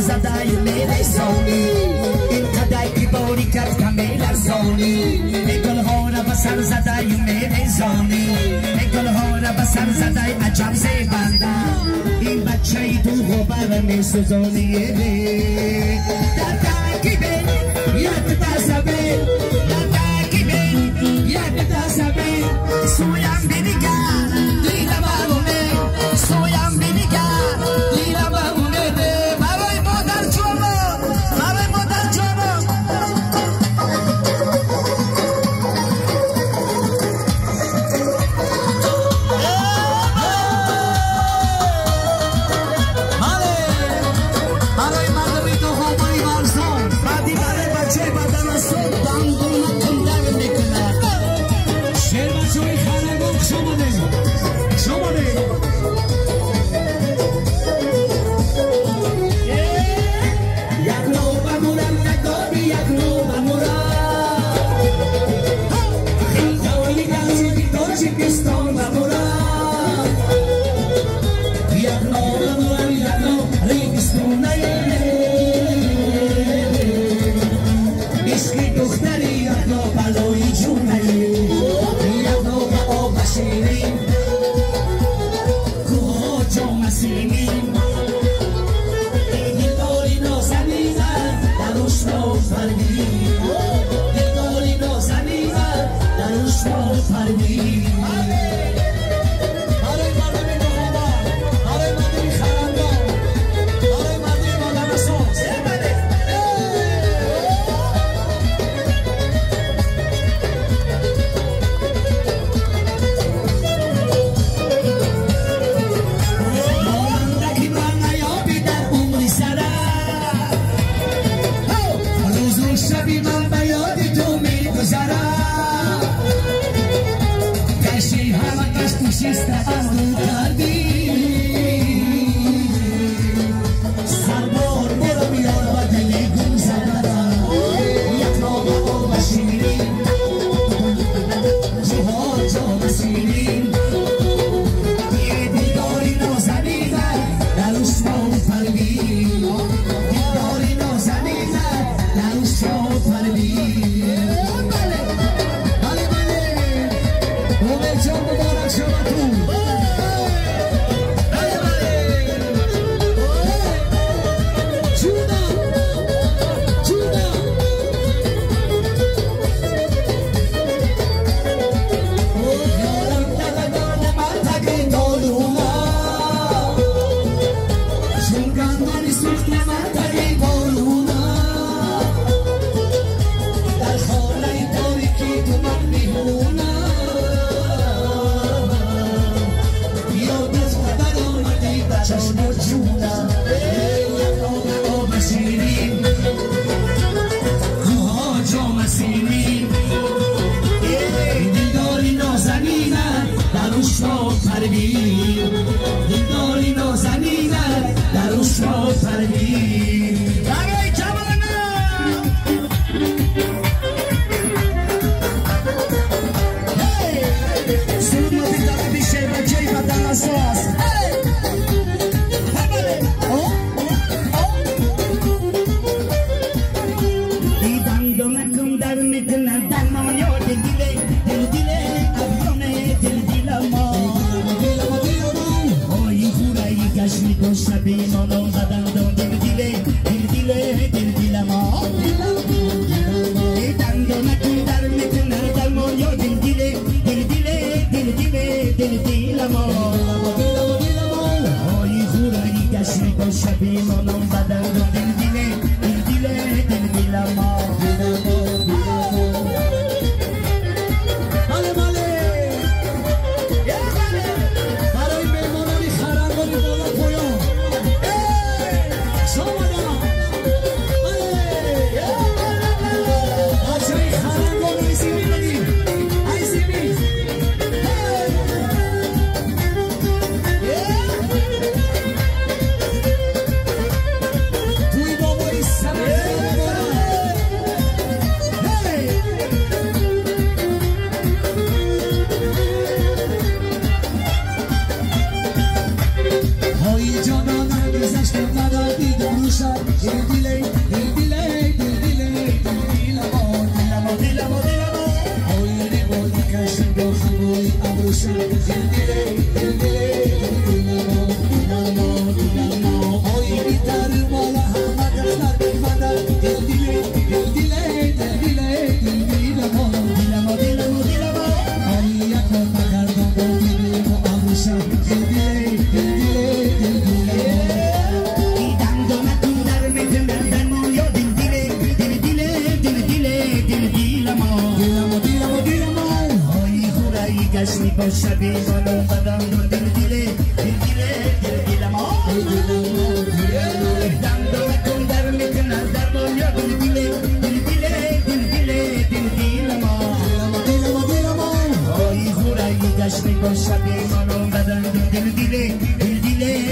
زدای میره سونی این کدای کی بوری کرد کمیل سونی گل ها را بسر زدای میره سونی گل ها را بسر زدای عجب زیبنده این بچه ای تو غبار می سوزونی در تاکی بین یک تصبیر در تاکی بین یک تصبیر سویم بینیگر دیدم آمونه سویم بینیگر دیدم آمونه برای مادر جوانم برای مادر جوانم برای مردمی تو خوبی مرزان بعدی برای بچه بدن اصول دنگون کندر میکنه شیر بچه خانه گفت شما دیم شما دیم یک رو بمونم نکابی یک رو بمونم خیلی گلچی دوچی پستان بمونم یک رو بمونم یک رو ریگستون عشقی دختری یک رو بلوی جونه یک رو به آب شیرین کوه جام سیمین دلداری نازنینه دروش رو پروین دلداری نازنینه دروش رو پروین برای مردمی نخوابان برای مردمی خرندان برای مردمی مادر اساس مانندگی من نیابی در عمری سره روز و شبی من به یاد تو میگذره گشتی همه کش تو شسته از رو کردی سربار برو بیار و دلی گم زده یک رو به آب شیرین جوها جام سیرین دیداری نازنینه دروش رو پروین دیداری نازنینه دروش رو پروین بله بله بله عمر جان مبارک شما تو بله بله جونم جونم یارم دلگان من تگی دارونه شنگندانی سخت من تگی دارونه در خانه تاریکی تو من میهونه یاد از قدر آمدی به چشم و جونم یک آب شیرین کوها جام سیمین دلداری نازنینه دروش رو پروین دلداری نازنینه دروش رو پروین برای جوانم سلامتی داره بیشه بچه بدن اساس دیدم دو نکن در میکنه در ما یاد دیله دل دیله افغانه دل دیل ما آی خورایی کش میکن شبی مانو زدن دو دل دیله دل دیله دل دیل ما دیدم دو نکن در میکنه در ما یاد دیله دل دیله دل دیله دل دیل ما آی خورایی کش میکن شبی مانو زدن دو دل دیله دل دیله دل دیل ما بله بله برای مهمانانی خرندانی بالا پایان شما دارم بچه های خرندان ایسی میبینیم ایسی می توی بابایی سمت Shabi, Bada, Bada, Dil, Dile, Dil, Dile, Dil, Dile, Dil, Dile,